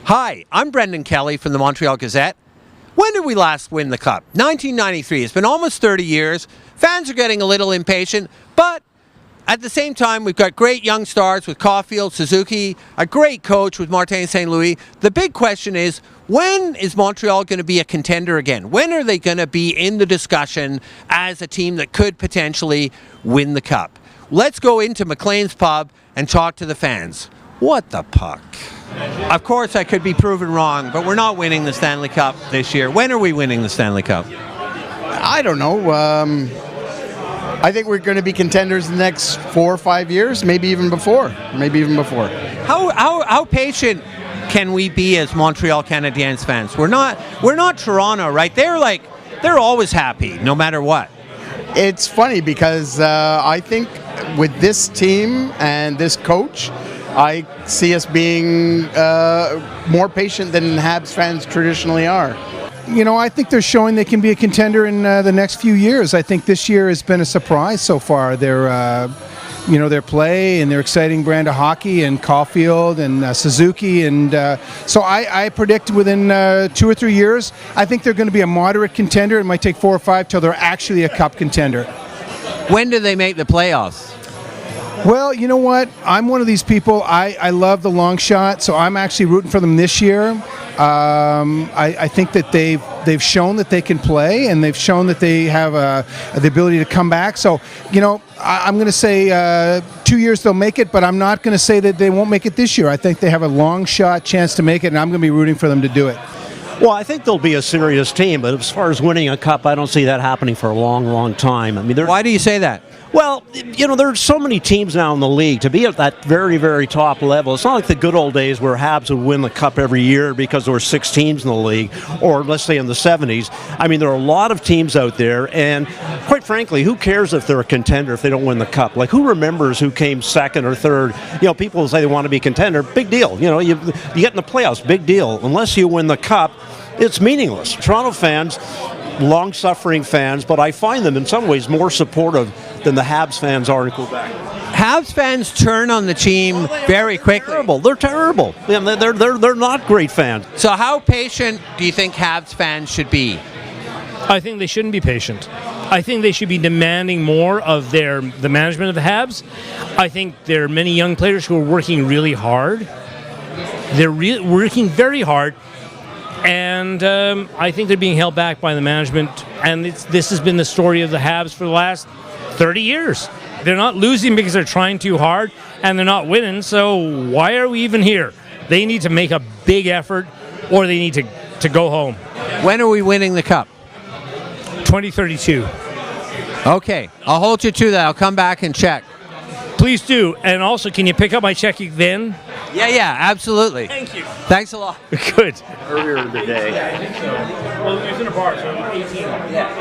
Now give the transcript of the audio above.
Hi, I'm Brendan Kelly from the Montreal Gazette. When did we last win the Cup? 1993. It's been almost 30 years. Fans are getting a little impatient, but at the same time, we've got great young stars with Caulfield, Suzuki, a great coach with Martin St. Louis. The big question is, when is Montreal going to be a contender again? When are they going to be in the discussion as a team that could potentially win the Cup? Let's go into McLean's Pub and talk to the fans. What the puck? Of course, I could be proven wrong, but we're not winning the Stanley Cup this year. When are we winning the Stanley Cup? I don't know. I think we're going to be contenders in the next 4 or 5 years, maybe even before. How patient can we be as Montreal Canadiens fans? We're not Toronto, right? They're always happy, no matter what. It's funny because I think with this team and this coach, I see us being more patient than Habs fans traditionally are. You know, I think they're showing they can be a contender in the next few years. I think this year has been a surprise so far. Their play and their exciting brand of hockey, and Caulfield and Suzuki, and so I predict within 2 or 3 years, I think they're going to be a moderate contender. It might take 4 or 5 till they're actually a Cup contender. When do they make the playoffs? Well, you know what? I'm one of these people. I love the long shot, so I'm actually rooting for them this year. I think that they've shown that they can play, and they've shown that they have the ability to come back. So, you know, I'm going to say 2 years they'll make it, but I'm not going to say that they won't make it this year. I think they have a long shot chance to make it, and I'm going to be rooting for them to do it. Well, I think they'll be a serious team, but as far as winning a Cup, I don't see that happening for a long, long time. I mean, why do you say that? Well, you know, there's so many teams now in the league. To be at that very, very top level, it's not like the good old days where Habs would win the Cup every year because there were 6 teams in the league, or let's say in the 70s. I mean, there are a lot of teams out there, and quite frankly, who cares if they're a contender if they don't win the Cup? Like, who remembers who came second or third? You know, people say they want to be a contender, big deal. You know, you get in the playoffs, big deal. Unless you win the Cup, it's meaningless. Toronto fans, long-suffering fans, but I find them in some ways more supportive than the Habs fans are in Quebec. Habs fans turn on the team very quickly. They're terrible. Yeah, they're not great fans. So how patient do you think Habs fans should be? I think they shouldn't be patient. I think they should be demanding more of the management of the Habs. I think there are many young players who are working really hard. They're working very hard. And I think they're being held back by the management. And this has been the story of the Habs for the last 30 years. They're not losing because they're trying too hard, and they're not winning. So why are we even here? They need to make a big effort, or they need to go home. When are we winning the Cup? 2032. Okay, I'll hold you to that. I'll come back and check. Please do. And also, can you pick up my check then? Yeah, absolutely. Thank you. Thanks a lot. Good. Earlier in the day. Yeah, I think so. Well, it was in a bar, so 18. Yeah.